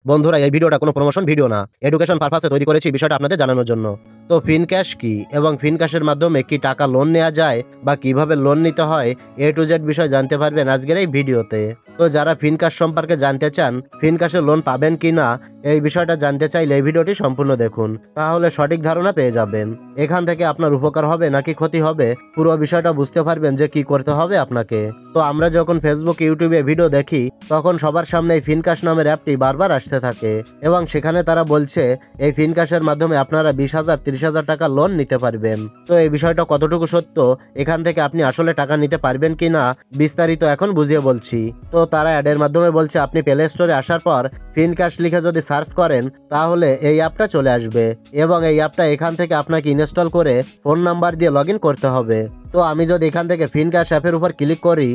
বন্ধুরা, এই ভিডিওটা কোনো প্রমোশন ভিডিও না, এডুকেশন পারপাসে তৈরি করেছি বিষয়টা আপনাদের জানানোর জন্য। তো ফিনক্যাশ কি এবং ফিনক্যাশের মাধ্যমে কি টাকা লোন নেওয়া যায় বা কিভাবে লোন নিতে হয়, এ টু জেড বিষয় জানতে পারবেন আজকের এই ভিডিওতে। তো যারা ফিনক্যাশ সম্পর্কে জানতে চান, ফিনক্যাশের লোন পাবেন কি না এই বিষয়টা জানতে চাইলে এই ভিডিওটি সম্পূর্ণ দেখুন, তাহলে সঠিক ধারণা পেয়ে যাবেন। এখান থেকে আপনার উপকার হবে নাকি ক্ষতি হবে, পুরো বিষয়টা বুঝতে পারবেন যে কি করতে হবে আপনাকে। তো আমরা যখন ফেসবুক ইউটিউবে ভিডিও দেখি, তখন সবার সামনে এই ফিনক্যাশ নামের অ্যাপটি বারবার আসতে থাকে এবং সেখানে তারা বলছে এই ফিনক্যাশের মাধ্যমে আপনারা 20,000 30,000 টাকা লোন নিতে পারবেন। তো এই বিষয়টা কতটুকু সত্য, এখান থেকে আপনি আসলে টাকা নিতে পারবেন কি না, বিস্তারিত এখন বুঝিয়ে বলছি। তো তারা অ্যাডের মাধ্যমে বলছে আপনি প্লে স্টোরে আসার পর ফিনক্যাশ লিখে যদি সার্চ করেন, তাহলে এই অ্যাপটা চলে আসবে এবং এই অ্যাপটা এখান থেকে আপনাকে ইনস্টল করে ফোন নাম্বার দিয়ে লগ করতে হবে। তো আমি যদি এখান থেকে ফিনক্যাশ অ্যাপের উপর ক্লিক করি,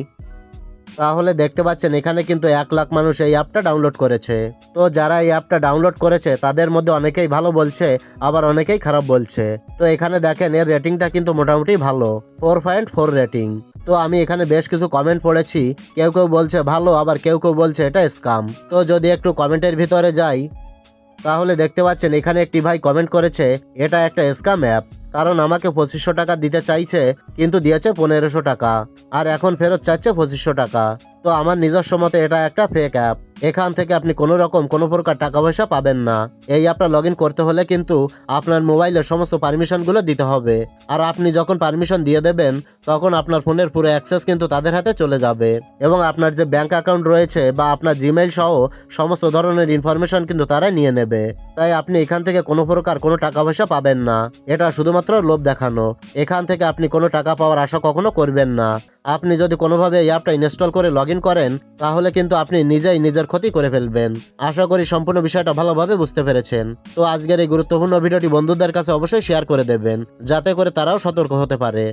তাহলে দেখতে পাচ্ছেন এখানে কিন্তু 1 লাখ মানুষ এই অ্যাপটা ডাউনলোড করেছে। তো যারা এই অ্যাপটা ডাউনলোড করেছে তাদের মধ্যে অনেকেই ভালো বলছে, আবার অনেকেই খারাপ বলছে। তো এখানে দেখেন এর রেটিংটা কিন্তু মোটামুটি ভালো, 4.4 রেটিং। তো আমি এখানে বেশ কিছু কমেন্ট পড়েছি, কেউ কেউ বলছে ভালো, আবার কেউ কেউ বলছে এটা স্ক্যাম। তো যদি একটু কমেন্টের ভিতরে যাই, তাহলে দেখতে পাচ্ছেন এখানে একটি ভাই কমেন্ট করেছে এটা একটা স্ক্যাম অ্যাপ, কারণ আমাকে 2500 টাকা দিতে চাইছে কিন্তু দিয়েছে 1500 টাকা, আর এখন ফেরত চাচ্ছে 2500 টাকা। তো আমার নিজস্ব মতে এটা একটা ফেক অ্যাপ, এখান থেকে আপনি কোনো রকম কোনো প্রকার টাকা পয়সা পাবেন না। এই অ্যাপটা লগ করতে হলে কিন্তু আপনার মোবাইলের সমস্ত পারমিশনগুলো দিতে হবে, আর আপনি যখন পারমিশন দিয়ে দেবেন তখন আপনার ফোনের পুরো অ্যাক্সেস কিন্তু তাদের হাতে চলে যাবে এবং আপনার যে ব্যাংক অ্যাকাউন্ট রয়েছে বা আপনার জিমেইল সহ সমস্ত ধরনের ইনফরমেশন কিন্তু তারা নিয়ে নেবে। তাই আপনি এখান থেকে কোনো প্রকার কোনো টাকা পয়সা পাবেন না, এটা শুধুমাত্র লোভ দেখানো। এখান থেকে আপনি কোনো টাকা পাওয়ার আশা কখনো করবেন না। আপনি যদি কোনোভাবে এই অ্যাপটা ইনস্টল করে লগ করেন, তাহলে কিন্তু আপনি নিজেই নিজের ক্ষতি করে ফেলবেন। আশা করি সম্পূর্ণ বিষয়টা ভালোভাবে বুঝতে পেরেছেন। তো আজকের এই গুরুত্বপূর্ণ ভিডিওটি বন্ধুদের কাছে অবশ্যই শেয়ার করে দেবেন, যাতে করে তারাও সতর্ক হতে পারে।